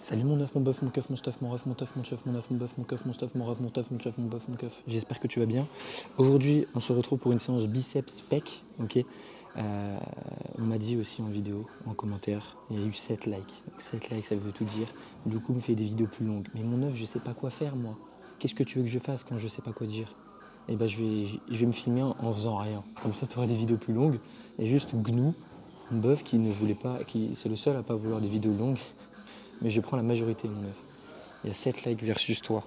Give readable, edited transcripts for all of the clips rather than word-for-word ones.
Salut mon œuf, mon bœuf, mon keuf, mon stuff, mon ref, mon teuf, mon chef, mon œuf, mon bœuf, mon keuf, mon stuff, mon ref, mon teuf, mon chef, mon bœuf, mon keuf. J'espère que tu vas bien. Aujourd'hui, on se retrouve pour une séance biceps pec. Ok. On m'a dit aussi en vidéo, en commentaire, il y a eu 7 likes. Donc 7 likes, ça veut tout dire. Du coup, on me fait des vidéos plus longues. Mais mon œuf, je sais pas quoi faire moi. Qu'est-ce que tu veux que je fasse quand je sais pas quoi dire? Eh ben, je vais me filmer en faisant rien. Comme ça, tu auras des vidéos plus longues. Et juste Gnou, mon bœuf qui ne voulait pas, c'est le seul à pas vouloir des vidéos longues. Mais je prends la majorité, mon œuf. Il y a 7 likes versus toi.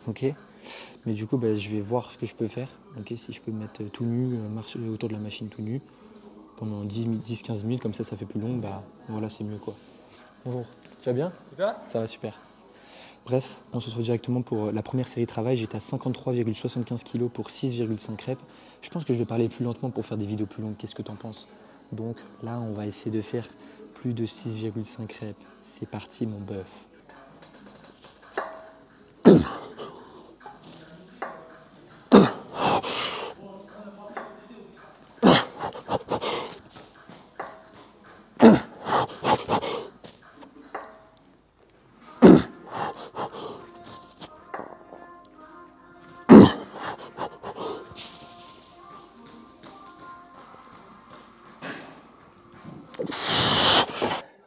Ok. Mais du coup, je vais voir ce que je peux faire. Ok. Si je peux me mettre tout nu, marcher autour de la machine tout nu pendant 10-15 minutes, comme ça fait plus long, voilà, c'est mieux quoi. Bonjour. Tu vas bien? Et toi? Ça va super. Bref, on se retrouve directement pour la première série de travail. J'étais à 53,75 kg pour 6,5 reps. Je pense que je vais parler plus lentement pour faire des vidéos plus longues. Qu'est-ce que tu en penses? Donc là, on va essayer de faire plus de 6,5 reps. C'est parti, mon bœuf.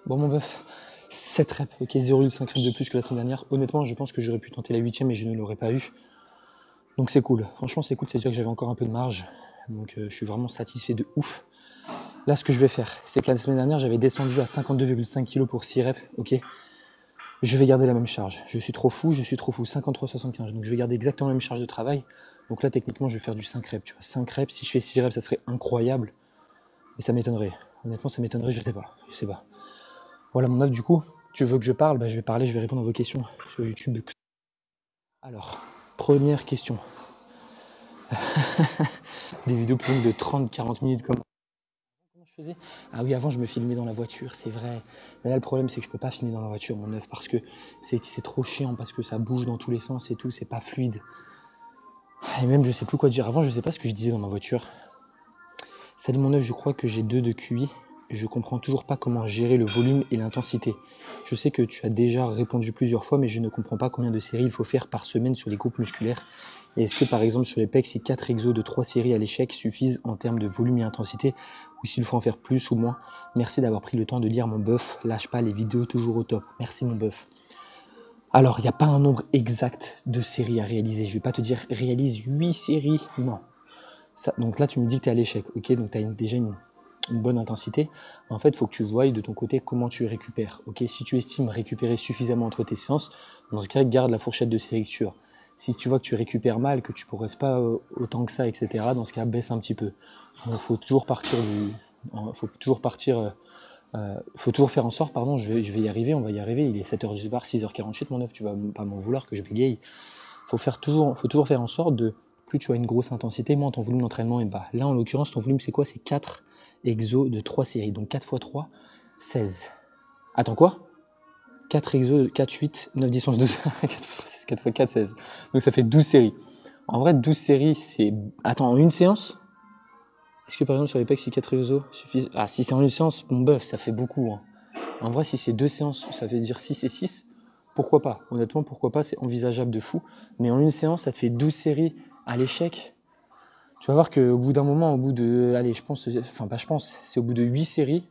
Bon mon bœuf, 7 reps, ok, 0,5 reps de plus que la semaine dernière. Honnêtement, je pense que j'aurais pu tenter la 8e mais je ne l'aurais pas eu. Donc c'est cool, franchement c'est cool, c'est-à-dire que j'avais encore un peu de marge. Donc je suis vraiment satisfait de ouf. Là ce que je vais faire, c'est que la semaine dernière j'avais descendu à 52,5 kg pour 6 reps, ok. Je vais garder la même charge, je suis trop fou, 53,75. Donc je vais garder exactement la même charge de travail. Donc là techniquement je vais faire du 5 reps, tu vois. 5 reps, si je fais 6 reps ça serait incroyable. Mais ça m'étonnerait, honnêtement ça m'étonnerait, je sais pas. Voilà mon œuf, du coup, tu veux que je parle? Je vais parler, je vais répondre à vos questions sur YouTube. Alors, première question. Des vidéos plus longues de 30-40 minutes comment je faisais? Ah oui, avant je me filmais dans la voiture, c'est vrai. Mais là le problème c'est que je peux pas filmer dans la voiture mon œuf parce que c'est trop chiant, parce que ça bouge dans tous les sens et tout, c'est pas fluide. Et même je sais plus quoi dire. Avant je sais pas ce que je disais dans ma voiture. Salut mon œuf, je crois que j'ai 2 de QI. Je comprends toujours pas comment gérer le volume et l'intensité. Je sais que tu as déjà répondu plusieurs fois, mais je ne comprends pas combien de séries il faut faire par semaine sur les groupes musculaires. Et est-ce que par exemple sur les pecs, si 4 exos de 3 séries à l'échec suffisent en termes de volume et intensité, ou s'il faut en faire plus ou moins? Merci d'avoir pris le temps de lire mon bœuf. Lâche pas les vidéos, toujours au top. Merci mon bœuf. Alors, il n'y a pas un nombre exact de séries à réaliser. Je vais pas te dire réalise 8 séries. Non. Donc là, tu me dis que tu es à l'échec. Ok, donc tu as déjà une bonne intensité. En fait, il faut que tu voies de ton côté comment tu récupères. Ok, si tu estimes récupérer suffisamment entre tes séances, dans ce cas, garde la fourchette de série que tu as. Si tu vois que tu récupères mal, que tu ne progresses pas autant que ça, etc., dans ce cas, baisse un petit peu. Il faut toujours partir faut toujours faire en sorte, pardon, je vais y arriver, on va y arriver. Il est 7h du soir, 6h48, mon œuf, tu vas pas m'en vouloir que je bégaye. Faut toujours faire en sorte de, plus tu as une grosse intensité, moins ton volume d'entraînement est bas. Là, en l'occurrence, ton volume, c'est quoi? C'est 4 exos de 3 séries. Donc 4 x 3, 16. Attends, quoi? 4 exos, 4, 8, 9, 10, 11, 12. 4 x 3, 16, 4 x 4, 16. Donc ça fait 12 séries. En vrai, 12 séries, c'est... Attends, en une séance? Est-ce que par exemple, sur les pecs, si 4 exos suffisent? Ah, si c'est en une séance, mon bœuf, ça fait beaucoup. Hein. En vrai, si c'est 2 séances, ça veut dire 6 et 6. Pourquoi pas? Honnêtement, pourquoi pas? C'est envisageable de fou. Mais en une séance, ça te fait 12 séries à l'échec. Tu vas voir qu'au bout d'un moment, au bout de... Allez, c'est au bout de 8 séries,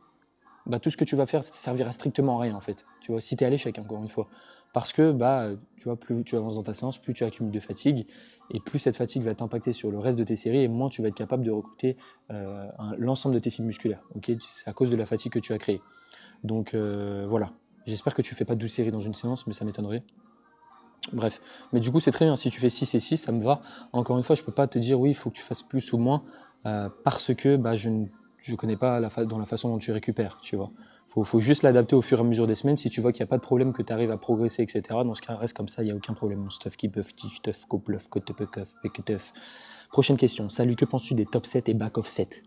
tout ce que tu vas faire, ça ne servira strictement à rien, en fait. Tu vois, si tu es à l'échec, encore une fois. Parce que, tu vois, plus tu avances dans ta séance, plus tu accumules de fatigue, et plus cette fatigue va t'impacter sur le reste de tes séries, et moins tu vas être capable de recruter l'ensemble de tes fibres musculaires. Okay, c'est à cause de la fatigue que tu as créée. Donc, voilà. J'espère que tu fais pas 12 séries dans une séance, mais ça m'étonnerait. Bref, mais du coup c'est très bien, si tu fais 6 et 6, ça me va. Encore une fois, je peux pas te dire oui, il faut que tu fasses plus ou moins, parce que je ne connais pas dans la façon dont tu récupères, tu vois. Faut juste l'adapter au fur et à mesure des semaines. Si tu vois qu'il n'y a pas de problème, que tu arrives à progresser, etc., dans ce cas, reste comme ça, il n'y a aucun problème. Mon stuff qui buff, stuff, co bluff, co teuf. Prochaine question, salut, que penses-tu des top 7 et back off 7?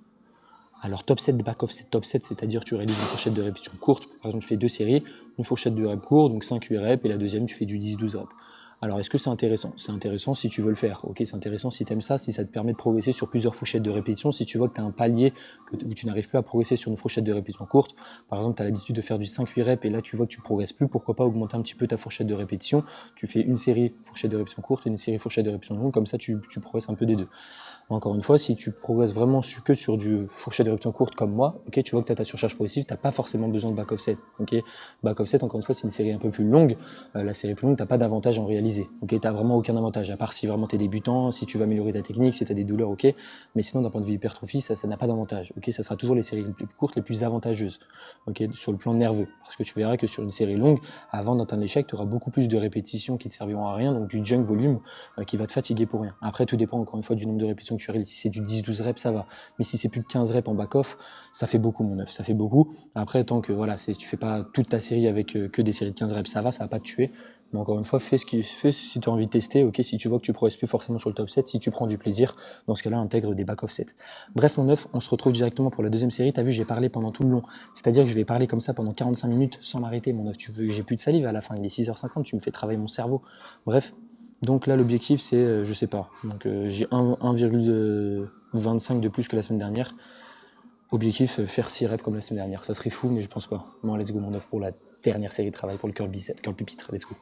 Alors top 7, back off 7, top 7, c'est-à-dire tu réalises une fourchette de répétition courte. Par exemple, tu fais 2 séries, une fourchette de reps courte, donc 5-8 reps, et la deuxième, tu fais du 10-12 reps. Alors, est-ce que c'est intéressant? C'est intéressant si tu veux le faire, ok? C'est intéressant si tu aimes ça, si ça te permet de progresser sur plusieurs fourchettes de répétition, si tu vois que tu as un palier où tu n'arrives plus à progresser sur une fourchette de répétition courte. Par exemple, tu as l'habitude de faire du 5-8 reps et là, tu vois que tu progresses plus, pourquoi pas augmenter un petit peu ta fourchette de répétition? Tu fais une série fourchette de répétition courte et une série fourchette de répétition longue, comme ça, tu progresses un peu des deux. Encore une fois, si tu progresses vraiment que sur du fourchette de répétition courte comme moi, ok, tu vois que tu as ta surcharge progressive, tu n'as pas forcément besoin de back offset. Okay, back offset, encore une fois, c'est une série un peu plus longue. La série plus longue, tu n'as pas d'avantage à en réaliser. Okay, tu n'as vraiment aucun avantage, à part si vraiment tu es débutant, si tu vas améliorer ta technique, si tu as des douleurs, ok. Mais sinon, d'un point de vue hypertrophie, ça n'a pas d'avantage. Okay, ça sera toujours les séries les plus courtes, les plus avantageuses, okay, sur le plan nerveux. Parce que tu verras que sur une série longue, avant d'atteindre l'échec, tu auras beaucoup plus de répétitions qui ne te serviront à rien, donc du junk volume qui va te fatiguer pour rien. Après, tout dépend encore une fois du nombre de répétitions que tu réalises. Si c'est du 10-12 reps, ça va. Mais si c'est plus de 15 reps en back-off, ça fait beaucoup, mon œuf. Ça fait beaucoup. Après, tant que voilà, tu fais pas toute ta série avec que des séries de 15 reps, ça va pas te tuer. Mais encore une fois, fais si tu as envie de tester. Ok, si tu vois que tu progresses plus forcément sur le top 7, si tu prends du plaisir, dans ce cas-là, intègre des back-off sets. Bref, mon œuf, on se retrouve directement pour la deuxième série. Tu as vu, j'ai parlé pendant tout le long. C'est-à-dire que je vais parler comme ça pendant 45 minutes sans m'arrêter, mon œuf. J'ai plus de salive à la fin. Il est 6h50, tu me fais travailler mon cerveau. Bref. Donc là, l'objectif, c'est, je sais pas. Donc j'ai 1,25 de plus que la semaine dernière. Objectif, faire 6 reps comme la semaine dernière. Ça serait fou, mais je pense pas. Bon, let's go, mon œuf pour la dernière série de travail pour le curl bicep, curl pupitre. Let's go.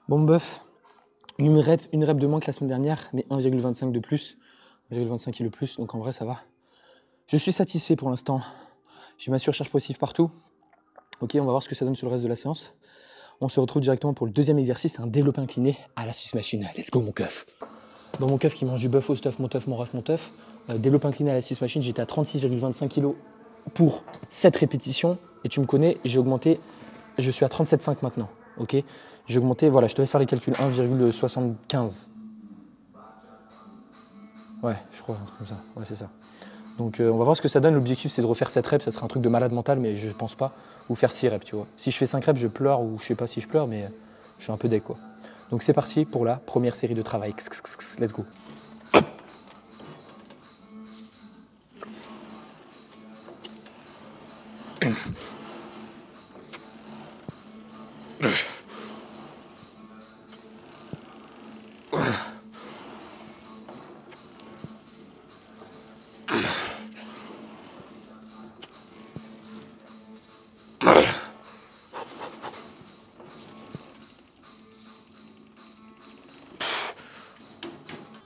Bon, bœuf. Une rep de moins que la semaine dernière, mais 1,25 de plus. 1,25 kg de plus, donc en vrai, ça va. Je suis satisfait pour l'instant. J'ai ma surcharge progressive partout. Ok, on va voir ce que ça donne sur le reste de la séance. On se retrouve directement pour le deuxième exercice, c'est un développé incliné à la Swiss machine. Let's go, mon keuf. Bon, mon keuf qui mange du bœuf au stuff, mon teuf, mon ref, mon teuf. Développé incliné à la Swiss machine, j'étais à 36,25 kg pour 7 répétitions. Et tu me connais, j'ai augmenté, je suis à 37,5 maintenant. Ok, j'ai augmenté, voilà, je te laisse faire les calculs, 1,75. Ouais, je crois, comme ça. Ouais, c'est ça. Donc on va voir ce que ça donne. L'objectif, c'est de refaire 7 reps. Ça sera un truc de malade mental, mais je pense pas. Ou faire 6 reps, tu vois. Si je fais 5 reps, je pleure, ou je sais pas si je pleure, mais je suis un peu deck, quoi. Donc c'est parti pour la première série de travail. Let's go.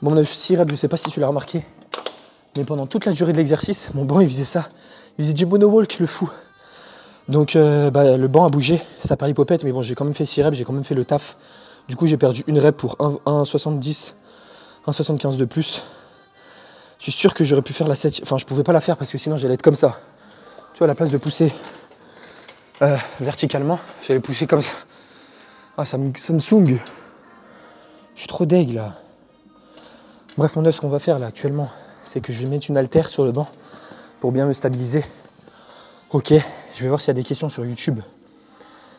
Bon, on a 6 reps, je sais pas si tu l'as remarqué, mais pendant toute la durée de l'exercice, mon banc il faisait ça. Il faisait du monowalk, le fou. Donc le banc a bougé, ça part l'hypopète, mais bon, j'ai quand même fait 6 reps, j'ai quand même fait le taf. Du coup, j'ai perdu une rep pour 1,70, 1,75 de plus. Je suis sûr que j'aurais pu faire la 7. Enfin, je pouvais pas la faire parce que sinon j'allais être comme ça. Tu vois, à la place de pousser verticalement, j'allais pousser comme ça. Ah, ça me soung. Je suis trop deg là. Bref, mon œuf, ce qu'on va faire là actuellement, c'est que je vais mettre une haltère sur le banc pour bien me stabiliser. Ok, je vais voir s'il y a des questions sur YouTube.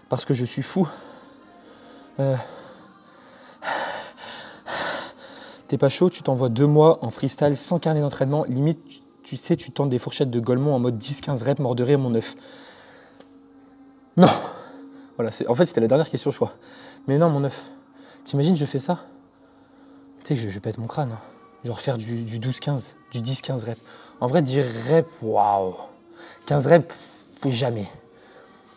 Parce que je suis fou. T'es pas chaud, tu t'envoies 2 mois en freestyle sans carnet d'entraînement. Limite, tu sais, tu tentes des fourchettes de Golemont en mode 10-15 reps, mort de rire, mon œuf. Non. Voilà, en fait, c'était la dernière question, je crois. Mais non, mon œuf. T'imagines, je fais ça? Tu sais que je pète mon crâne. Hein. Genre faire du 12-15, du 10-15 reps. En vrai, 10 reps, waouh. 15 reps, jamais.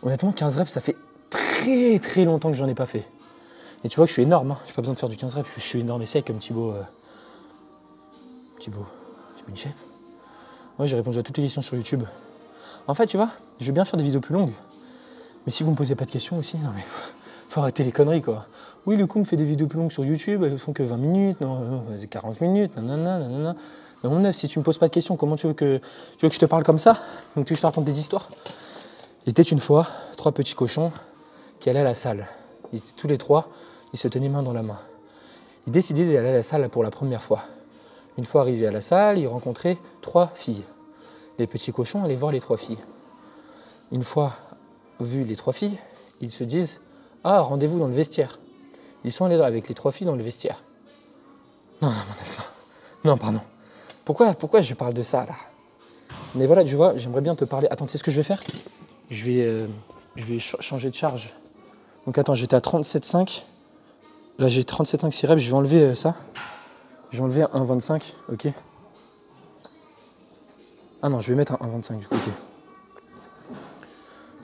Honnêtement, 15 reps, ça fait très très longtemps que j'en ai pas fait. Et tu vois que je suis énorme, hein. J'ai pas besoin de faire du 15 reps, je suis énorme et sec comme Thibaut. Thibaut InShape. Ouais, j'ai répondu à toutes les questions sur YouTube. En fait, tu vois, je veux bien faire des vidéos plus longues. Mais si vous me posez pas de questions aussi, non mais faut arrêter les conneries, quoi. Oui, le coup me fait des vidéos plus longues sur YouTube, elles font que 20 minutes, non, 40 minutes, nanana. Mais mon œuf, si tu me poses pas de questions, comment tu veux que je te parle comme ça? Donc tu veux que je te raconte des histoires? Il était une fois 3 petits cochons qui allaient à la salle. Ils étaient tous les 3, ils se tenaient main dans la main. Ils décidaient d'aller à la salle pour la première fois. Une fois arrivés à la salle, ils rencontraient 3 filles. Les petits cochons allaient voir les 3 filles. Une fois vu les 3 filles, ils se disent « Ah, rendez-vous dans le vestiaire ». Ils sont allés avec les 3 filles dans le vestiaire. Non, mon œuf, non, pardon. Pourquoi je parle de ça, là? Mais voilà, tu vois, j'aimerais bien te parler. Attends, tu sais ce que je vais faire? Je vais changer de charge. Donc attends, j'étais à 37,5. Là, j'ai 37,5 si reps. Je vais enlever ça. Je vais enlever un 1,25, ok. Ah non, je vais mettre un 1,25 du coup, ok.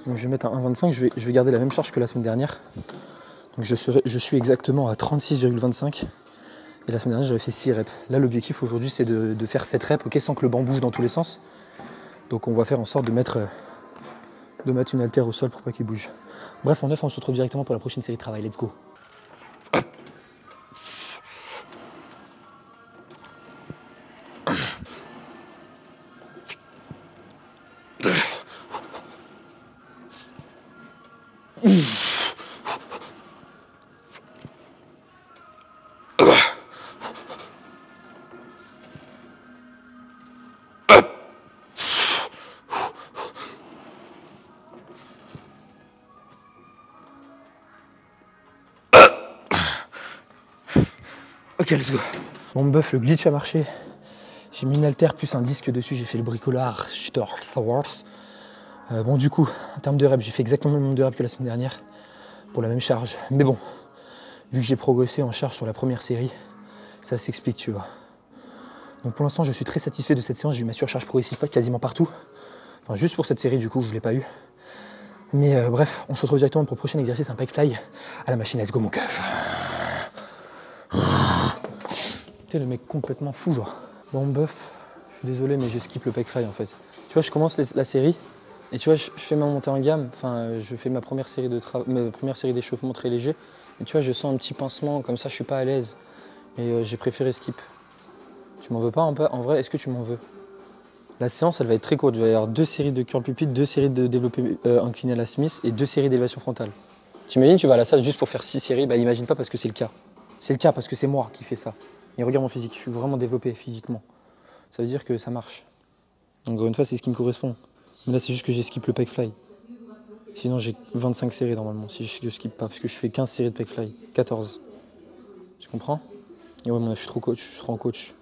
Donc je vais mettre un 1,25. Je vais garder la même charge que la semaine dernière. Donc je suis exactement à 36,25. Et la semaine dernière, j'avais fait 6 reps. Là, l'objectif aujourd'hui, c'est de faire 7 reps, ok, sans que le banc bouge dans tous les sens. Donc on va faire en sorte de mettre une haltère au sol pour pas qu'il bouge. Bref, en 9, on se retrouve directement pour la prochaine série de travail. Let's go. Ok, let's go. Bon bœuf, le glitch a marché. J'ai mis une haltère plus un disque dessus, j'ai fait le bricolard. Bon, du coup, en termes de reps, j'ai fait exactement le nombre de reps que la semaine dernière pour la même charge. Mais bon, vu que j'ai progressé en charge sur la première série, ça s'explique, tu vois. Donc pour l'instant, je suis très satisfait de cette séance. J'ai eu ma surcharge progressive quasiment partout. Enfin, juste pour cette série, du coup, je ne l'ai pas eu. Mais bref, on se retrouve directement pour le prochain exercice, un pec fly à la machine. Let's go, mon keuf. T'es le mec complètement fou, genre. Bon, bœuf, je suis désolé, mais je skip le pec fly en fait. Tu vois, je commence la série et tu vois, je fais ma montée en gamme. Enfin, je fais ma première série d'échauffement très léger. Et tu vois, je sens un petit pincement, comme ça, je suis pas à l'aise. Et j'ai préféré skip. Tu m'en veux pas un peu? En vrai, est-ce que tu m'en veux? La séance, elle va être très courte. Il va y avoir 2 séries de curl pupitre, 2 séries de développé incliné à la Smith et 2 séries d'élévation frontale. T'imagines, tu vas à la salle juste pour faire 6 séries? Bah, imagine pas parce que c'est le cas. C'est le cas parce que c'est moi qui fais ça. Et regarde mon physique, je suis vraiment développé physiquement. Ça veut dire que ça marche. Encore une fois, c'est ce qui me correspond. Mais là, c'est juste que j'ai skip le pec fly. Sinon, j'ai 25 séries normalement, si je skip pas, parce que je fais 15 séries de pec fly. 14. Tu comprends? Et ouais, je suis trop coach, je suis trop en coach.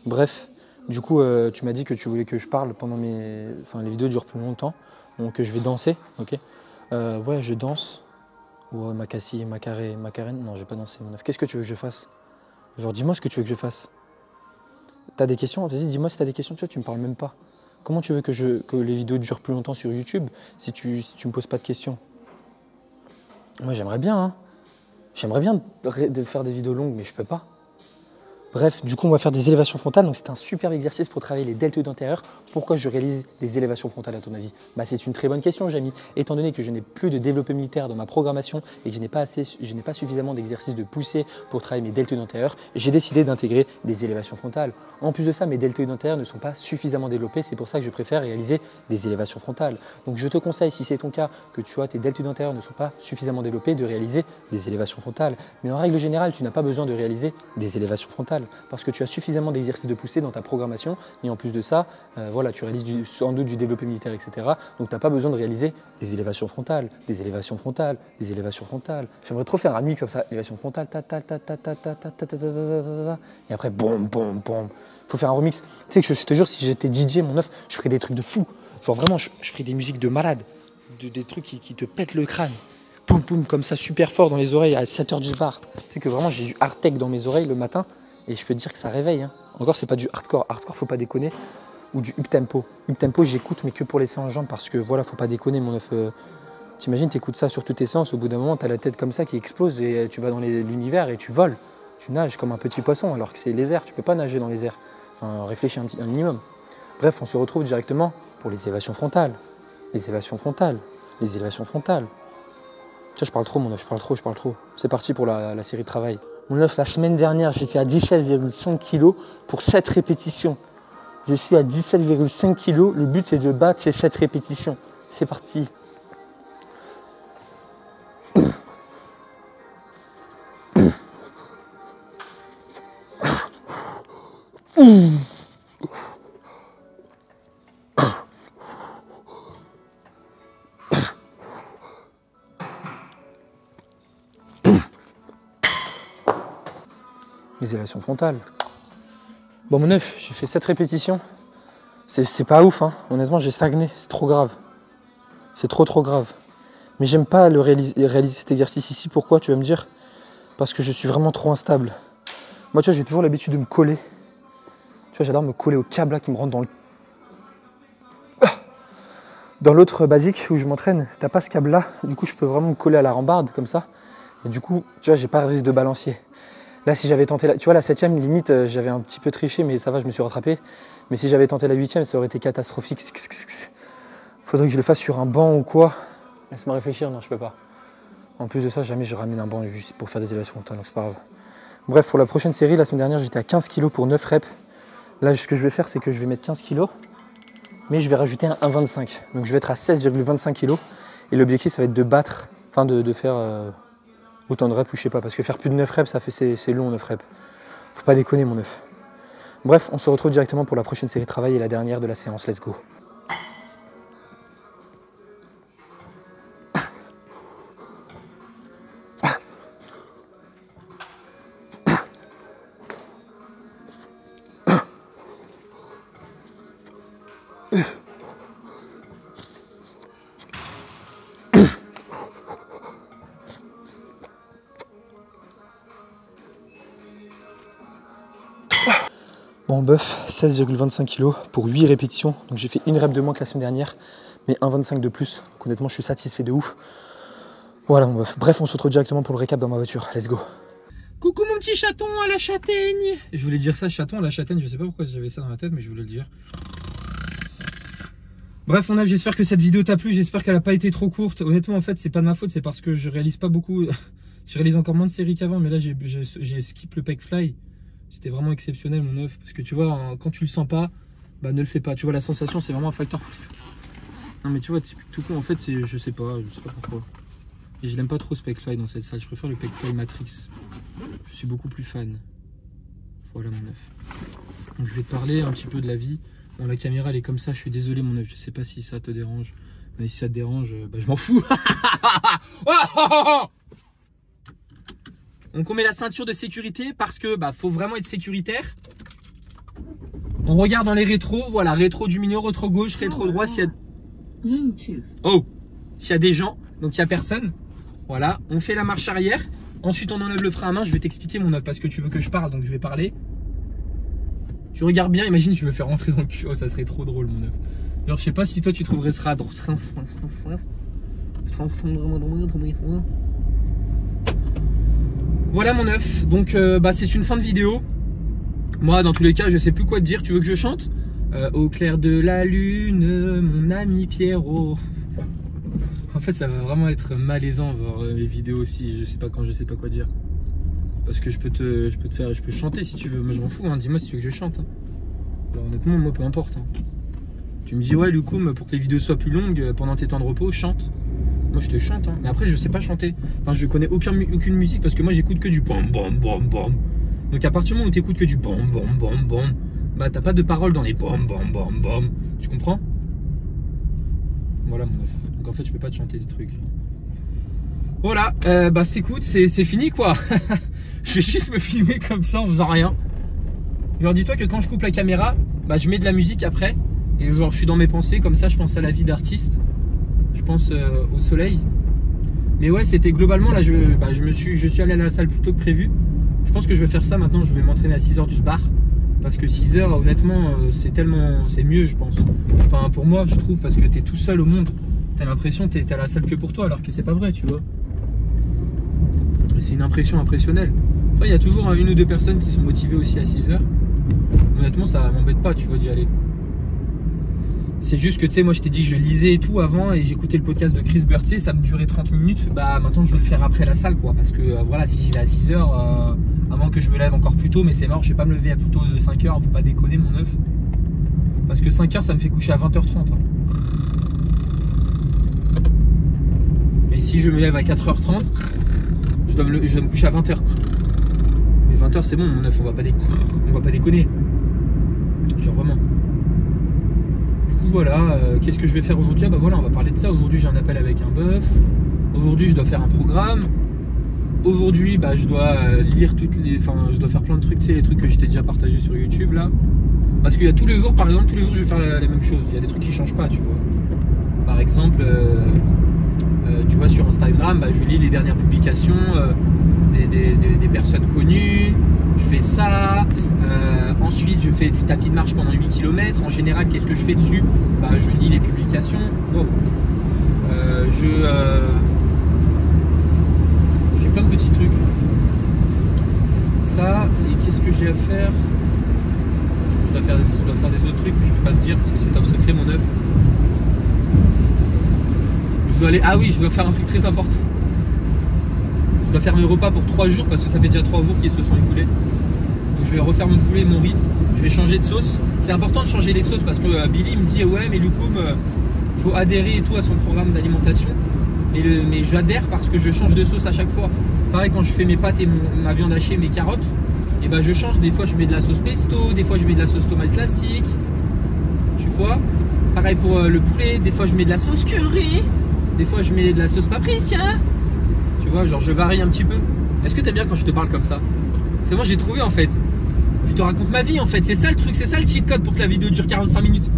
Bref, du coup, tu m'as dit que tu voulais que je parle pendant les vidéos durent plus longtemps. Donc, je vais danser, ok? Ouais, je danse. Ouais, Macarène. Non, je vais pas danser, mon œuf. Qu'est-ce que tu veux que je fasse? Genre, dis-moi ce que tu veux que je fasse. T'as des questions? Vas-y, dis-moi si t'as des questions. Tu vois, tu me parles même pas. Comment tu veux que les vidéos durent plus longtemps sur YouTube si tu me poses pas de questions? Moi, j'aimerais bien, hein. J'aimerais bien de faire des vidéos longues, mais je peux pas. Bref, du coup, on va faire des élévations frontales. Donc, c'est un super exercice pour travailler les deltoïdes antérieurs. Pourquoi je réalise des élévations frontales, à ton avis? Bah, c'est une très bonne question, Jamy. Étant donné que je n'ai plus de développé militaire dans ma programmation et que je n'ai pas suffisamment d'exercices de poussée pour travailler mes deltoïdes antérieurs, j'ai décidé d'intégrer des élévations frontales. En plus de ça, mes deltoïdes antérieurs ne sont pas suffisamment développés. C'est pour ça que je préfère réaliser des élévations frontales. Donc, je te conseille, si c'est ton cas, que tu vois tes deltoïdes antérieurs ne sont pas suffisamment développés, de réaliser des élévations frontales. Mais en règle générale, tu n'as pas besoin de réaliser des élévations frontales parce que tu as suffisamment d'exercices de poussée dans ta programmation et en plus de ça, voilà, tu réalises sans doute du développé militaire, etc. Donc tu n'as pas besoin de réaliser des élévations frontales, des élévations frontales, des élévations frontales. J'aimerais trop faire un mix comme ça, élévation frontale, ta ta ta ta ta ta ta ta ta ta ta, et après boum boum boum. Faut faire un remix. Tu sais que je te jure, si j'étais DJ, mon œuf, je ferais des trucs de fou. Genre vraiment, je ferais des musiques de malade, des trucs qui te pètent le crâne. Poum poum comme ça, super fort dans les oreilles à 7h du bar. Tu sais que vraiment, j'ai du hard tech dans mes oreilles le matin. Et je peux te dire que ça réveille. Hein. Encore, c'est pas du hardcore. Hardcore, faut pas déconner. Ou du up-tempo. Up-tempo, j'écoute, mais que pour les séances jambes. Parce que voilà, faut pas déconner, mon œuf. T'imagines, t'écoutes ça sur toutes tes séances. Au bout d'un moment, t'as la tête comme ça qui explose. Et tu vas dans l'univers et tu voles. Tu nages comme un petit poisson. Alors que c'est les airs. Tu peux pas nager dans les airs. Enfin, réfléchis un minimum. Bref, on se retrouve directement pour les élévations frontales. Les élévations frontales. Les élévations frontales. Tiens, je parle trop, mon œuf. Je parle trop. C'est parti pour la série de travail. Mon œuf, la semaine dernière, j'étais à 17,5 kg pour 7 répétitions. Je suis à 17,5 kg. Le but, c'est de battre ces 7 répétitions. C'est parti. Isolation frontale. Bon, mon neuf, j'ai fait 7 répétitions. C'est pas ouf, hein. Honnêtement, j'ai stagné. C'est trop grave. C'est trop grave. Mais j'aime pas réaliser cet exercice ici. Pourquoi, tu vas me dire? Parce que je suis vraiment trop instable. Moi, tu vois, j'ai toujours l'habitude de me coller. Tu vois, j'adore me coller au câble là qui me rentre dans le... Dans l'autre basique où je m'entraîne, t'as pas ce câble là. Du coup, je peux vraiment me coller à la rambarde comme ça. Et du coup, tu vois, j'ai pas de risque de balancier. Là, si j'avais tenté, tu vois, la 7ème, limite, j'avais un petit peu triché, mais ça va, je me suis rattrapé. Mais si j'avais tenté la 8ème, ça aurait été catastrophique. Faudrait que je le fasse sur un banc ou quoi. Laisse-moi réfléchir, non, je peux pas. En plus de ça, jamais je ramène un banc juste pour faire des élévations frontales, donc c'est pas grave. Bref, pour la prochaine série, la semaine dernière, j'étais à 15 kg pour 9 reps. Là, ce que je vais faire, c'est que je vais mettre 15 kg, mais je vais rajouter un 1,25. Donc je vais être à 16,25 kg. Et l'objectif, ça va être de battre, enfin de faire autant de reps ou je sais pas, parce que faire plus de 9 reps, c'est long, 9 reps. Faut pas déconner, mon 9. Bref, on se retrouve directement pour la prochaine série de travail et la dernière de la séance. Let's go. Bon bœuf, 16,25 kg pour 8 répétitions. Donc j'ai fait une rep de moins que la semaine dernière, mais 1,25 de plus. Donc honnêtement, je suis satisfait de ouf. Voilà mon bœuf. Bref, on se retrouve directement pour le récap dans ma voiture. Let's go. Coucou mon petit chaton à la châtaigne. Je voulais dire ça, chaton à la châtaigne. Je sais pas pourquoi j'avais ça dans la tête, mais je voulais le dire. Bref, mon œuf, j'espère que cette vidéo t'a plu. J'espère qu'elle a pas été trop courte. Honnêtement, en fait, c'est pas de ma faute. C'est parce que je réalise pas beaucoup. Je réalise encore moins de séries qu'avant, mais là, j'ai skip le pec fly. C'était vraiment exceptionnel, mon œuf. Parce que tu vois, quand tu le sens pas, bah ne le fais pas. Tu vois, la sensation, c'est vraiment un facteur. Non, mais tu vois, tout con, en fait, je sais pas pourquoi. Et je l'aime pas trop ce pec fly dans cette salle. Je préfère le pec fly Matrix. Je suis beaucoup plus fan. Voilà, mon œuf. Donc, je vais te parler un petit peu de la vie. Bon, la caméra, elle est comme ça. Je suis désolé, mon œuf. Je sais pas si ça te dérange. Mais si ça te dérange, bah, je m'en fous. Donc on met la ceinture de sécurité parce que bah faut vraiment être sécuritaire. On regarde dans les rétros, voilà, rétro du milieu, rétro gauche, rétro droit, s'il y a des gens, donc il n'y a personne. Voilà, on fait la marche arrière. Ensuite on enlève le frein à main. Je vais t'expliquer mon œuf parce que tu veux que je parle, donc je vais parler. Tu regardes bien, imagine tu me fais rentrer dans le cul, oh, ça serait trop drôle mon œuf. Alors je sais pas si toi tu trouverais ça drôle. Voilà mon œuf, donc bah, c'est une fin de vidéo. Moi dans tous les cas je sais plus quoi te dire. Tu veux que je chante au clair de la lune, mon ami Pierrot. En fait ça va vraiment être malaisant voir les vidéos aussi. Je sais pas quoi dire. Parce que je peux chanter si tu veux. Moi je m'en fous, hein. Dis-moi si tu veux que je chante, hein. Alors, honnêtement moi peu importe, hein. Tu me dis ouais Lucum, pour que les vidéos soient plus longues pendant tes temps de repos, chante. Moi je te chante, hein. Mais après je sais pas chanter. Enfin je connais aucune musique parce que moi j'écoute que du bam bam bam bam. Donc à partir du moment où tu écoutes que du bam bam bam bam, bah t'as pas de paroles dans les bam bam bam bam. Tu comprends? Voilà mon œuf. Donc en fait je peux pas te chanter des trucs. Voilà, bah écoute, c'est fini quoi. Je vais juste me filmer comme ça en faisant rien. Genre dis-toi que quand je coupe la caméra, bah je mets de la musique après. Et genre je suis dans mes pensées, comme ça je pense à la vie d'artiste. Je pense au soleil. Mais ouais, c'était globalement là, je suis allé à la salle plus tôt que prévu. Je pense que je vais faire ça maintenant. Je vais m'entraîner à 6h du bar. Parce que 6h, honnêtement, c'est mieux, je pense. Enfin, pour moi, je trouve, parce que t'es tout seul au monde. T'as l'impression que t'es à la salle que pour toi, alors que c'est pas vrai, tu vois. C'est une impression impressionnelle. Il y a toujours une ou deux personnes qui sont motivées aussi à 6h. Honnêtement, ça m'embête pas, tu vois, d'y aller. C'est juste que tu sais, moi je t'ai dit que je lisais et tout avant et j'écoutais le podcast de Chris Burtse, ça me durait 30 minutes. Bah maintenant je vais le faire après la salle quoi. Parce que voilà, si j'y vais à 6h, à moins que je me lève encore plus tôt, mais c'est mort, je vais pas me lever à plus tôt de 5h, faut pas déconner mon œuf. Parce que 5h ça me fait coucher à 20h30. Hein. Et si je me lève à 4h30, je dois me coucher à 20h. Mais 20h c'est bon mon œuf, on va pas déconner. Genre vraiment. Voilà, qu'est-ce que je vais faire aujourd'hui? Bah voilà, on va parler de ça. Aujourd'hui j'ai un appel avec un bœuf. Aujourd'hui je dois faire un programme. aujourd'hui, bah, je dois lire toutes les... Enfin, je dois faire plein de trucs, tu sais, les trucs que je t'ai déjà partagé sur YouTube, là. Parce qu'il y a tous les jours, par exemple, tous les jours, je vais faire la même chose. Il y a des trucs qui changent pas, tu vois. Par exemple, tu vois, sur Instagram, bah, je lis les dernières publications des personnes connues. Je fais ça. Ensuite, je fais du tapis de marche pendant 8 km. En général, qu'est-ce que je fais dessus? Bah, je lis les publications. Wow. Je fais plein de petits trucs. Ça, et qu'est-ce que j'ai à faire? Je dois faire des autres trucs, mais je peux pas te dire parce que c'est top secret, mon œuf. Je dois aller. Ah oui, je dois faire un truc très important. Je dois faire mes repas pour 3 jours parce que ça fait déjà 3 jours qu'ils se sont écoulés. Donc je vais refaire mon poulet et mon riz. Je vais changer de sauce. C'est important de changer les sauces parce que Billy me dit ouais, mais Loukoum, faut adhérer et tout à son programme d'alimentation. Mais j'adhère parce que je change de sauce à chaque fois. Pareil, quand je fais mes pâtes et ma viande hachée, mes carottes, et ben je change. Des fois je mets de la sauce pesto, des fois je mets de la sauce tomate classique. Tu vois. Pareil pour le poulet, des fois je mets de la sauce curry, des fois je mets de la sauce paprika. Tu vois, genre je varie un petit peu. Est-ce que t'aimes bien quand je te parle comme ça? C'est moi, j'ai trouvé en fait. Je te raconte ma vie en fait, c'est ça le truc, c'est ça le cheat code pour que la vidéo dure 45 minutes.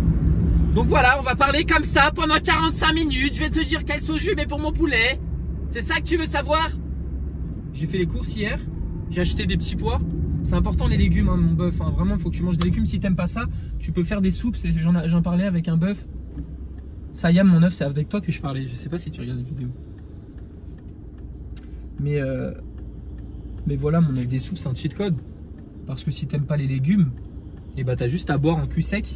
Donc voilà, on va parler comme ça pendant 45 minutes. Je vais te dire quelle sauce je mets pour mon poulet. C'est ça que tu veux savoir? J'ai fait les courses hier, j'ai acheté des petits pois. C'est important les légumes, hein, mon bœuf. Hein. Vraiment, il faut que tu manges des légumes. Si t'aimes pas ça, tu peux faire des soupes. J'en parlais avec un bœuf. Ça, Yam, mon œuf, c'est avec toi que je parlais. Je sais pas si tu regardes les vidéos. Mais voilà, mon œuf, des soupes, c'est un cheat code. Parce que si t'aimes pas les légumes, et bah t'as juste à boire un cul sec.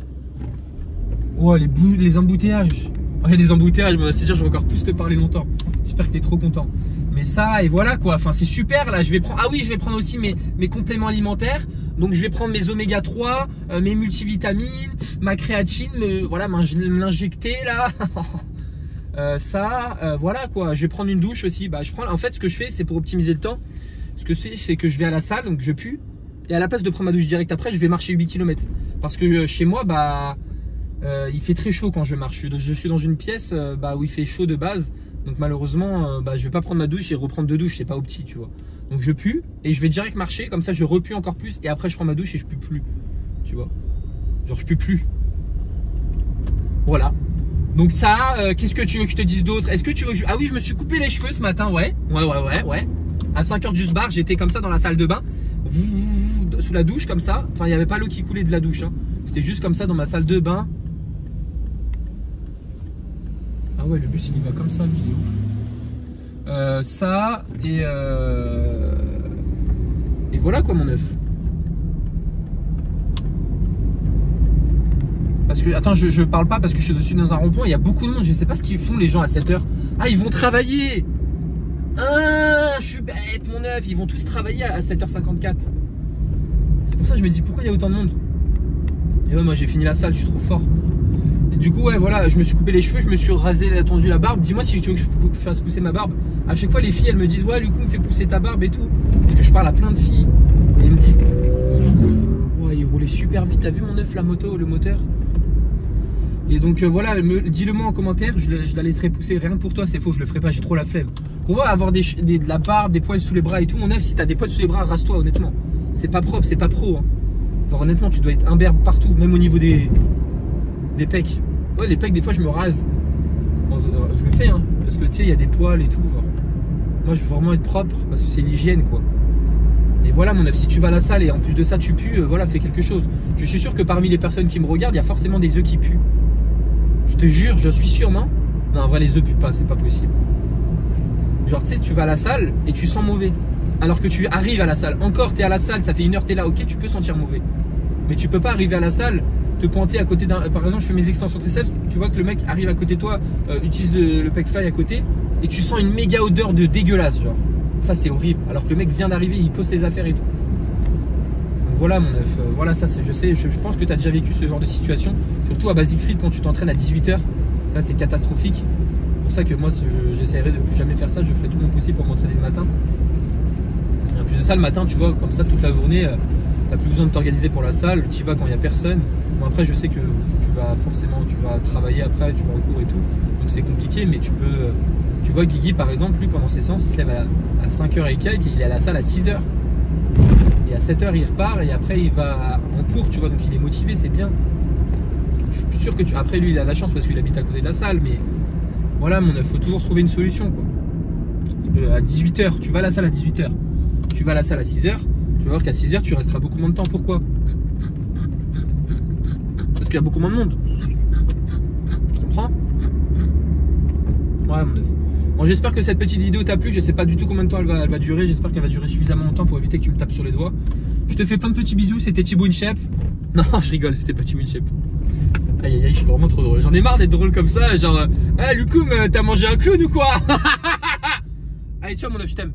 Oh, les embouteillages. Ouais, les embouteillages, c'est sûr, je vais encore plus te parler longtemps. J'espère que t'es trop content. Mais ça, et voilà quoi, enfin c'est super là, je vais prendre, ah oui, je vais prendre aussi mes compléments alimentaires. Donc je vais prendre mes oméga 3, mes multivitamines, ma créatine, voilà, me l'injecter là. Voilà quoi, je vais prendre une douche aussi. Bah, en fait, ce que je fais, c'est pour optimiser le temps. Ce que c'est que je vais à la salle, donc je pue. Et à la place de prendre ma douche direct après, je vais marcher 8 km. Parce que chez moi, bah, il fait très chaud quand je marche. Je suis dans une pièce où il fait chaud de base. Donc malheureusement, je vais pas prendre ma douche et reprendre 2 douches, c'est pas opti, tu vois. Donc je pue et je vais direct marcher, comme ça je repue encore plus et après je prends ma douche et je pue plus, tu vois. Genre je pue plus. Voilà. Donc ça, qu'est-ce que tu veux que je te dise d'autre? Est-ce que tu veux que Ah oui, je me suis coupé les cheveux ce matin, ouais. À 5h du bar, j'étais comme ça dans la salle de bain, sous la douche comme ça. Enfin, il n'y avait pas l'eau qui coulait de la douche, hein. C'était juste comme ça dans ma salle de bain. Ah ouais, le bus il y va comme ça, lui, il est ouf. Ça, et voilà quoi, mon œuf. Parce que, attends, je parle pas parce que je suis dans un rond-point, il y a beaucoup de monde, je sais pas ce qu'ils font les gens à 7h. Ah, ils vont travailler. Ah, je suis bête, mon œuf, ils vont tous travailler à 7h54. C'est pour ça que je me dis, pourquoi il y a autant de monde? Et ouais, moi j'ai fini la salle, je suis trop fort. Et du coup, ouais, voilà, je me suis coupé les cheveux, je me suis rasé, tondu la barbe. Dis-moi si tu veux que je fasse pousser ma barbe. À chaque fois, les filles, elles me disent, ouais, Loukoum, fais pousser ta barbe et tout. Parce que je parle à plein de filles. Et elles me disent, ouais, il roulait super vite. T'as vu mon œuf, la moto, le moteur? Et donc, voilà, dis-le moi en commentaire. Je la laisserai pousser. Rien que pour toi, c'est faux, je le ferai pas, j'ai trop la flemme. Pour moi, avoir de la barbe, des poils sous les bras et tout, mon œuf, si t'as des poils sous les bras, rase-toi, honnêtement. C'est pas propre, c'est pas pro. Hein. Genre, honnêtement, tu dois être imberbe partout, même au niveau des pecs. Ouais, les pecs, des fois, je me rase. Bon, je le fais, hein, parce que tu sais, il y a des poils et tout. Genre. Moi, je veux vraiment être propre, parce que c'est l'hygiène, quoi. Et voilà, mon œuf, si tu vas à la salle et en plus de ça, tu pues, voilà, fais quelque chose. Je suis sûr que parmi les personnes qui me regardent, il y a forcément des œufs qui puent. Je te jure, je suis sûr, non? Non, en vrai, les œufs puent pas, c'est pas possible. Genre, tu sais, tu vas à la salle et tu sens mauvais. Alors que tu arrives à la salle. Encore, tu es à la salle, ça fait 1 heure, tu es là, ok, tu peux sentir mauvais. Mais tu peux pas arriver à la salle, te pointer à côté d'un. Par exemple, je fais mes extensions triceps, tu vois que le mec arrive à côté de toi, utilise le pec fly à côté, et tu sens une méga odeur de dégueulasse, genre. Ça, c'est horrible. Alors que le mec vient d'arriver, il pose ses affaires et tout. Donc voilà, mon œuf. Voilà, ça, je sais, je pense que tu as déjà vécu ce genre de situation. Surtout à Basic Fit, quand tu t'entraînes à 18h. Là, c'est catastrophique. C'est pour ça que moi, j'essaierai de plus jamais faire ça. Je ferai tout mon possible pour m'entraîner le matin. Et en plus de ça, le matin, tu vois, comme ça, toute la journée, t'as plus besoin de t'organiser pour la salle. Tu y vas quand il n'y a personne. Bon, après, je sais que tu vas travailler après, tu vas en cours et tout. Donc c'est compliqué, mais tu peux Tu vois, Guigui, par exemple, lui, pendant ses séances, il se lève à 5h et quelques et il est à la salle à 6h. Et à 7h, il repart et après, il va en cours, tu vois, donc il est motivé, c'est bien. Je suis sûr que Après, lui, il a la chance parce qu'il habite à côté de la salle, mais voilà, mon œuf, faut toujours trouver une solution, quoi. À 18h, tu vas à la salle à 18h. Tu vas à la salle à 6h, tu vas voir qu'à 6h, tu resteras beaucoup moins de temps. Pourquoi? Parce qu'il y a beaucoup moins de monde. Tu comprends? Ouais, mon œuf. Bon, j'espère que cette petite vidéo t'a plu. Je sais pas du tout combien de temps elle va durer. J'espère qu'elle va durer suffisamment longtemps pour éviter que tu me tapes sur les doigts. Je te fais plein de petits bisous. C'était Thibaut InShape. Non, je rigole, c'était pas Thibaut InShape. Aïe aïe aïe, je suis vraiment trop drôle. J'en ai marre d'être drôle comme ça. Genre, Lucoum, t'as mangé un clown ou quoi? Allez, ciao mon œuf, je t'aime.